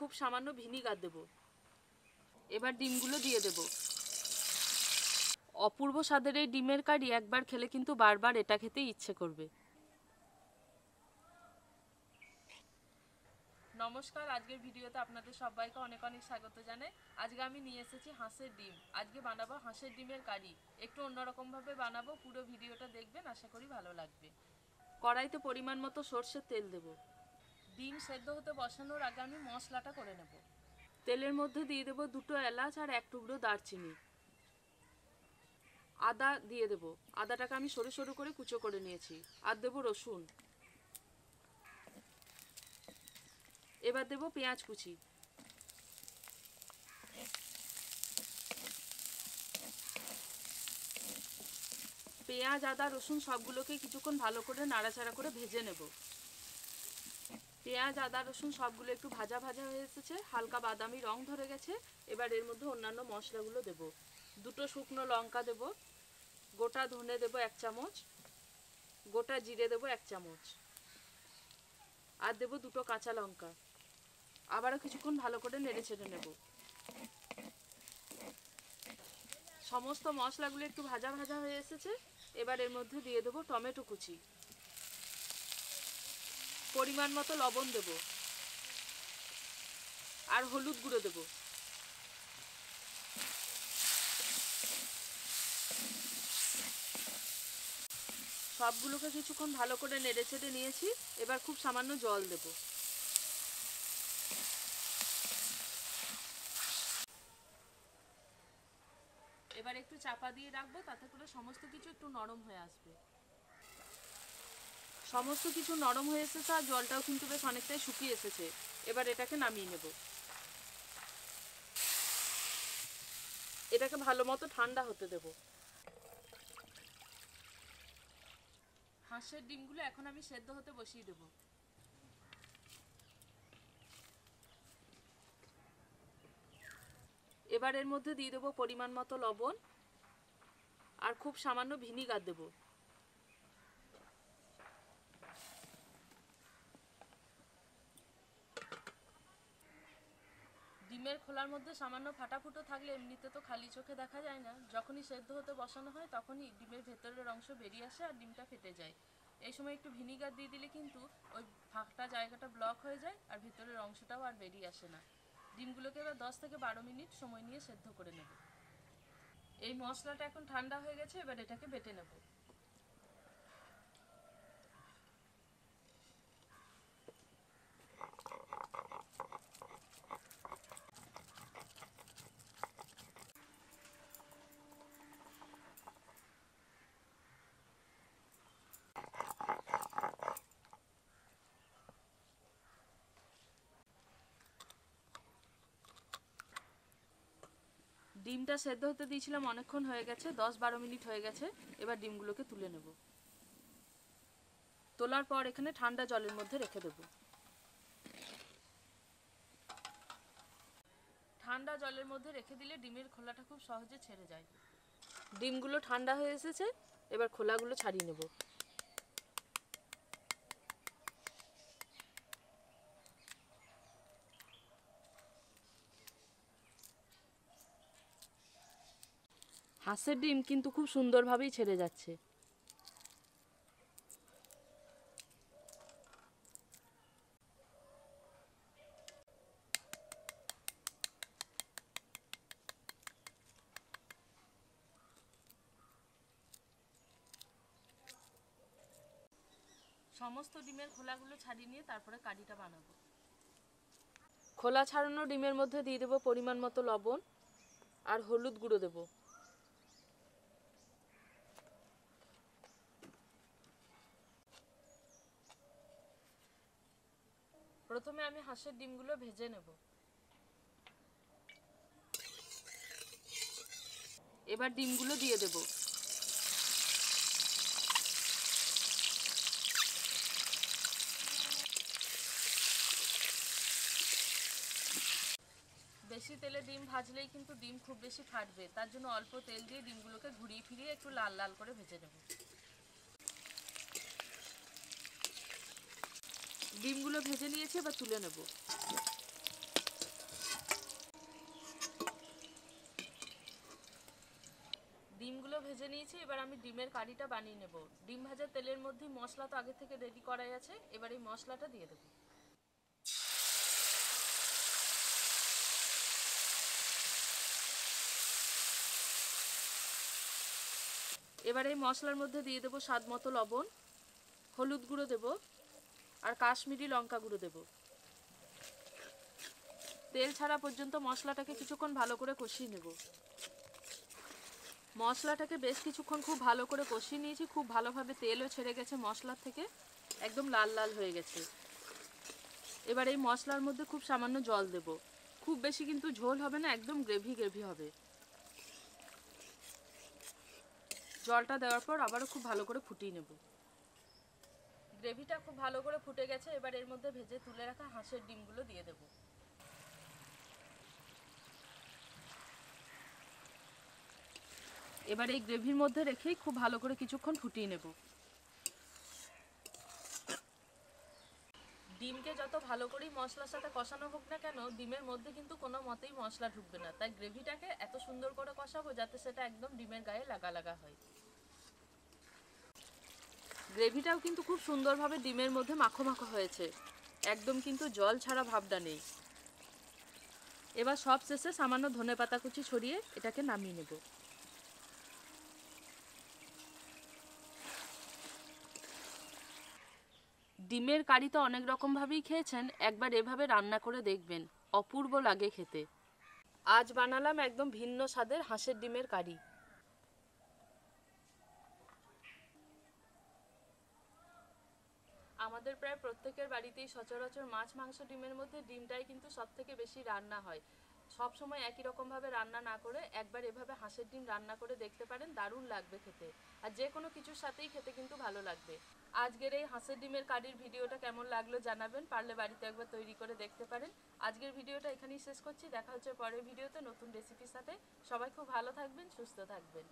খুব সামান্য ভিনিগার দেব। এবার ডিমগুলো দিয়ে দেব। অপূর্ব স্বাদের এই ডিমের কারি একবার খেলে কিন্তু বারবার এটা খেতে ইচ্ছে করবে। নমস্কার, আজকের ভিডিওতে আপনাদের সবাইকে অনেক অনেক স্বাগত জানাই। আজকে আমি নিয়ে এসেছি হাঁসের ডিম। আজকে বানাবো হাঁসের ডিমের কারি। একটু অন্যরকম ভাবে বানাবো, পুরো ভিডিওটা দেখবেন, আশা করি ভালো লাগবে। কড়াইতে পরিমাণ মতো সরষের তেল দেব। ডিম সেদ্ধ হতে বসানোর আগে আমি মশলাটা করে নেব। তেলের মধ্যে দিয়ে দেব 2টো এলাচ আর 1 টুকরো দারচিনি। আদা দিয়ে দেব। আদাটাকে আমি সরু সরু করে কুচো করে নিয়েছি। আর দেব রসুন। এবার দেব পেঁয়াজ কুচি। পেঁয়াজ, আদা, রসুন সবগুলোকে কিছুক্ষণ ভালো করে নাড়াচাড়া করে ভেজে নেব। পেঁয়াজ, আদা, রসুন সবগুলো একটু ভাজা ভাজা হয়ে এসেছে, হালকা বাদামি রং ধরে গেছে। এবার এর মধ্যে অন্যান্য মশলাগুলো দেব। 2টো শুকনো লঙ্কা দেব, গোটা ধনে দেব 1 চামচ, গোটা জিরে দেব 1 চামচ, আর দেব 2টো কাঁচা লঙ্কা। আবারও কিছুক্ষণ ভালো করে নেড়ে ছেড়ে নেব। সমস্ত মশলাগুলো একটু ভাজা ভাজা হয়ে এসেছে। এবার এর মধ্যে দিয়ে দেব টমেটো কুচি, পরিমাণ মতো লবণ দেব, আর হলুদ গুঁড়ো দেব। সবগুলোকে কিছুক্ষণ ভালো করে নেড়ে ছেড়ে নিয়েছি। এবার খুব সামান্য জল দেব। এবার একটু চাপা দিয়ে রাখবো, তাতে করে সমস্ত কিছু একটু নরম হয়ে আসবে। সমস্ত কিছু নরম হয়ে এসেছে আর জলটাও কিন্তু বেশ অনেকটাই শুকিয়ে এসেছে। এবার এটাকে নামিয়ে নেব। এটাকে ভালো মতো ঠান্ডা হতে দেব। হাঁসের ডিমগুলো এখন আমি সেদ্ধ হতে বসিয়ে দেব। এবার এর মধ্যে দিয়ে দেবো পরিমাণ মতো লবণ আর খুব সামান্য ভিনিগার দেব। ডিমের খোলার মধ্যে সামান্য ফাটাফুটো থাকলে এমনিতে তো খালি চোখে দেখা যায় না, যখনই সেদ্ধ হতে বসানো হয় তখনই ডিমের ভেতরের অংশ বেরিয়ে আসে আর ডিমটা ফেটে যায়। এই সময় একটু ভিনিগার দিয়ে দিলে কিন্তু ওই ফাঁকটা জায়গাটা ব্লক হয়ে যায় আর ভেতরের অংশটাও আর বেরিয়ে আসে না। ডিমগুলোকে এবার 10 থেকে 12 মিনিট সময় নিয়ে সেদ্ধ করে নেব। এই মশলাটা এখন ঠান্ডা হয়ে গেছে, এবার এটাকে বেটে নেব। ডিমটা সেদ্ধ হতে দিয়েছিলাম, অনেকক্ষণ হয়ে গেছে, 10-12 মিনিট হয়ে গেছে। এবার ডিমগুলোকে তুলে নেব। তোলার পর এখানে ঠান্ডা জলের মধ্যে রেখে দেব। ঠান্ডা জলের মধ্যে রেখে দিলে ডিমের খোলাটা খুব সহজে ছেড়ে যায়। ডিমগুলো ঠান্ডা হয়ে এসেছে, এবার খোলাগুলো ছাড়িয়ে নেব। হাঁসের ডিম কিন্তু খুব সুন্দরভাবেই ছেড়ে যাচ্ছে। সমস্ত ডিমের খোলাগুলো ছাড়িয়ে নিয়ে তারপরে কারিটা বানাবো। খোলা ছাড়ানো ডিমের মধ্যে দিয়ে দেবো পরিমাণ মতো লবণ আর হলুদ গুঁড়ো দেব। প্রথমে আমি হাঁসের ডিমগুলো ভেজে নেব। এবার ডিমগুলো দিয়ে দেব। বেশি তেলে ডিম ভাজলেই কিন্তু ডিম খুব বেশি ফাটবে, তার জন্য অল্প তেল দিয়ে ডিমগুলোকে ঘুরিয়ে ফিরিয়ে একটু লাল লাল করে ভেজে নেব। ডিমগুলো ভেজে নিয়েছি, এবার তুলে নেব। ভেজে নিয়েছি, এবার আমি ডিমের কারিটা বানিয়ে নেব। ডিম ভাজার তেলের মধ্যে মশলা তো আগে থেকে রেডি করাই আছে, এবার এই মশলাটা দিয়ে দেবো। এবার এই মশলার মধ্যে দিয়ে দেবো স্বাদ মতো লবণ, হলুদ গুঁড়ো দেব আর কাশ্মীরি লঙ্কা গুঁড়ো দেব। তেল ছাড়া পর্যন্ত মশলাটাকে কিছুক্ষণ ভালো করে কষিয়ে নেব। মশলাটাকে বেশ কিছুক্ষণ খুব ভালো করে কষিয়ে নিয়েছি, খুব ভালোভাবে তেলও ছেড়ে গেছে মশলার থেকে, একদম লাল লাল হয়ে গেছে। এবার এই মশলার মধ্যে খুব সামান্য জল দেব, খুব বেশি কিন্তু ঝোল হবে না, একদম গ্রেভি গ্রেভি হবে। জলটা দেওয়ার পর আবারও খুব ভালো করে ফুটিয়ে নেব। গ্রেভিটা খুব ভালো করে ফুটে গেছে, এবার এর মধ্যে ভেজে তুলে রাখা হাঁসের ডিমগুলো দিয়ে দেব। এবার এই গ্রেভির মধ্যে রেখেই খুব ভালো করে কিছুক্ষণ ফুটিয়ে নেব। ডিমকে যত ভালো করেই মশলার সাথে কষানো হোক না কেন, ডিমের মধ্যে কিন্তু কোনো মতেই মশলা ঢুকবে না, তাই গ্রেভিটাকে এত সুন্দর করে কষাবো যাতে সেটা একদম ডিমের গায়ে লাগা লাগা হয়। গ্রেভিটাও কিন্তু খুব সুন্দরভাবে ডিমের মধ্যে মাখো মাখো হয়েছে, একদম কিন্তু জল ছাড়া ভাবটা নেই। এবার সব শেষে সামান্য ধনেপাতা কুচি ছড়িয়ে এটাকে নামিয়ে নেব। ডিমের কারি তো অনেক রকমভাবেই খেয়েছেন, একবার এভাবে রান্না করে দেখবেন, অপূর্ব লাগে খেতে। আজ বানালাম একদম ভিন্ন স্বাদের হাঁসের ডিমের কারি। আমাদের প্রায় প্রত্যেকের বাড়িতেই সচরাচর মাছ মাংস ডিমের মধ্যে ডিমটাই কিন্তু সবথেকে বেশি রান্না হয়। সব সময় একই রকমভাবে রান্না না করে একবার এভাবে হাঁসের ডিম রান্না করে দেখতে পারেন, দারুণ লাগবে খেতে, আর যে কোনো কিছুর সাথেই খেতে কিন্তু ভালো লাগবে। আজকের এই হাঁসের ডিমের কারির ভিডিওটা কেমন লাগলো জানাবেন, পারলে বাড়িতে একবার তৈরি করে দেখতে পারেন। আজকের ভিডিওটা এখানেই শেষ করছি, দেখা হচ্ছে পরের ভিডিওতে নতুন রেসিপির সাথে। সবাই খুব ভালো থাকবেন, সুস্থ থাকবেন।